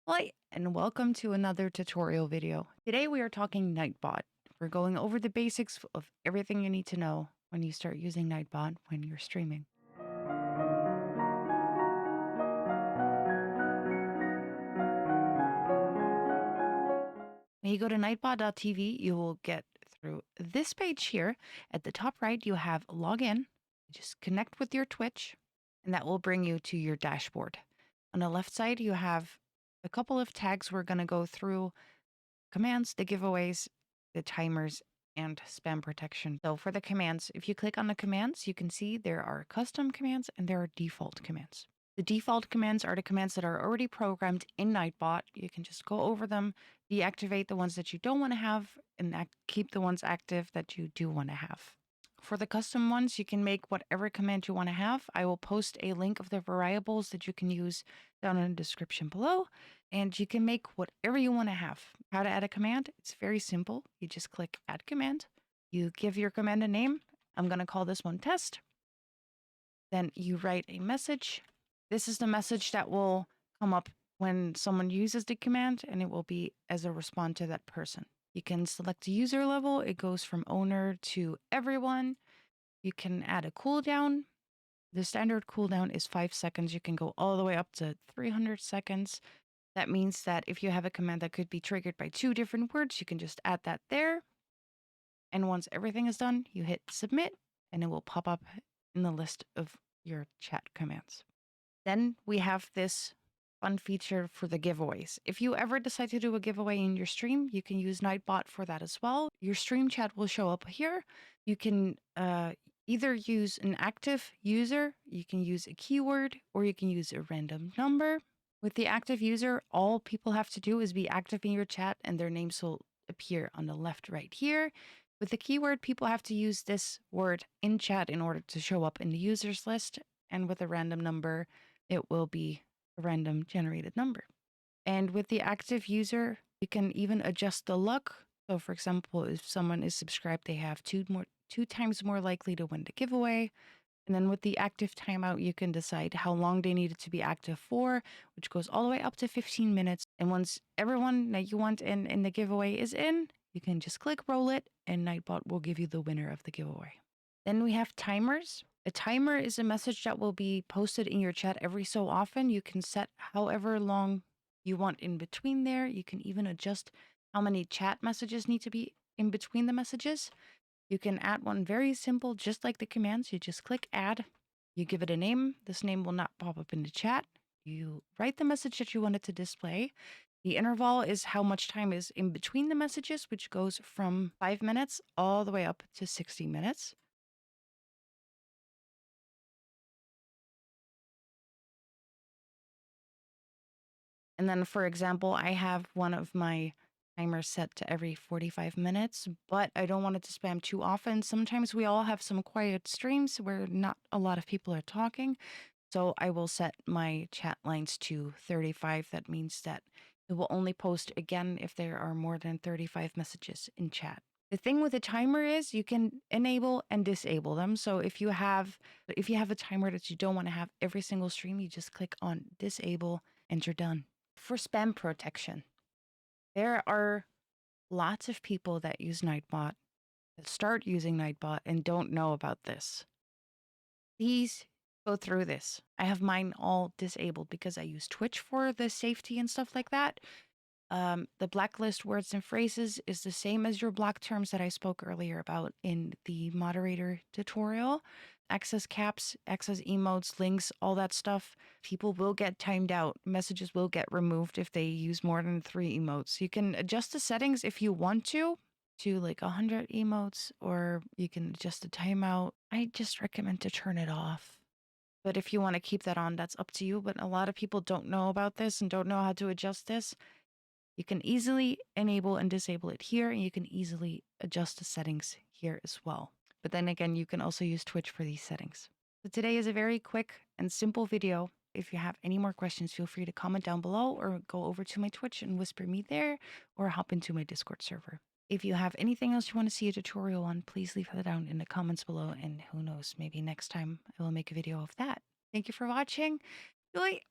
Hi, and welcome to another tutorial video. Today we are talking Nightbot. We're going over the basics of everything you need to know when you start using Nightbot when you're streaming. When you go to nightbot.tv, you will get through this page here. At the top right, you have login. Just connect with your Twitch, and that will bring you to your dashboard. On the left side, you have a couple of tags we're going to go through: commands, the giveaways, the timers, and spam protection. So for the commands, if you click on the commands, you can see there are custom commands and there are default commands. The default commands are the commands that are already programmed in Nightbot. You can just go over them, deactivate the ones that you don't want to have, and keep the ones active that you do want to have. For the custom ones, you can make whatever command you want to have. I will post a link of the variables that you can use down in the description below, and you can make whatever you want to have. How to add a command? It's very simple. You just click Add Command. You give your command a name. I'm going to call this one Test. Then you write a message. This is the message that will come up when someone uses the command, and it will be as a response to that person. You can select a user level. It goes from owner to everyone. You can add a cooldown. The standard cooldown is 5 seconds. You can go all the way up to 300 seconds. That means that if you have a command that could be triggered by 2 different words, you can just add that there. And once everything is done, you hit submit, and it will pop up in the list of your chat commands. Then we have this fun feature for the giveaways. If you ever decide to do a giveaway in your stream, you can use Nightbot for that as well. Your stream chat will show up here. You can either use an active user, you can use a keyword, or you can use a random number. With the active user, all people have to do is be active in your chat and their names will appear on the left right here. With the keyword, people have to use this word in chat in order to show up in the users list. And with a random number, it will be a random generated number. And with the active user, you can even adjust the luck. So for example, if someone is subscribed, they have two times more likely to win the giveaway. And then with the active timeout, you can decide how long they need it to be active for, which goes all the way up to 15 minutes. And once everyone that you want in the giveaway is in, you can just click roll it, and Nightbot will give you the winner of the giveaway. Then we have timers. A timer is a message that will be posted in your chat every so often. You can set however long you want in between there. You can even adjust how many chat messages need to be in between the messages. You can add one very simple, just like the commands. You just click add. You give it a name. This name will not pop up in the chat. You write the message that you want it to display. The interval is how much time is in between the messages, which goes from 5 minutes all the way up to 60 minutes. And then, for example, I have one of my timers set to every 45 minutes, but I don't want it to spam too often. Sometimes we all have some quiet streams where not a lot of people are talking. So I will set my chat lines to 35. That means that it will only post again if there are more than 35 messages in chat. The thing with a timer is you can enable and disable them. So if you have a timer that you don't want to have every single stream, you just click on disable and you're done. For spam protection, there are lots of people that use Nightbot, that start using Nightbot and don't know about this. Please go through this. I have mine all disabled because I use Twitch for the safety and stuff like that. The blacklist words and phrases is the same as your block terms that I spoke earlier about in the moderator tutorial. Access caps, access emotes, links, all that stuff. People will get timed out. Messages will get removed if they use more than 3 emotes. You can adjust the settings if you want to like 100 emotes, or you can adjust the timeout. I just recommend to turn it off. But if you want to keep that on, that's up to you. But a lot of people don't know about this and don't know how to adjust this. You can easily enable and disable it here, and you can easily adjust the settings here as well. But then again, you can also use Twitch for these settings. So today is a very quick and simple video. If you have any more questions, feel free to comment down below or go over to my Twitch and whisper me there, or hop into my Discord server. If you have anything else you want to see a tutorial on, please leave that down in the comments below, and who knows, maybe next time I will make a video of that. Thank you for watching. Bye!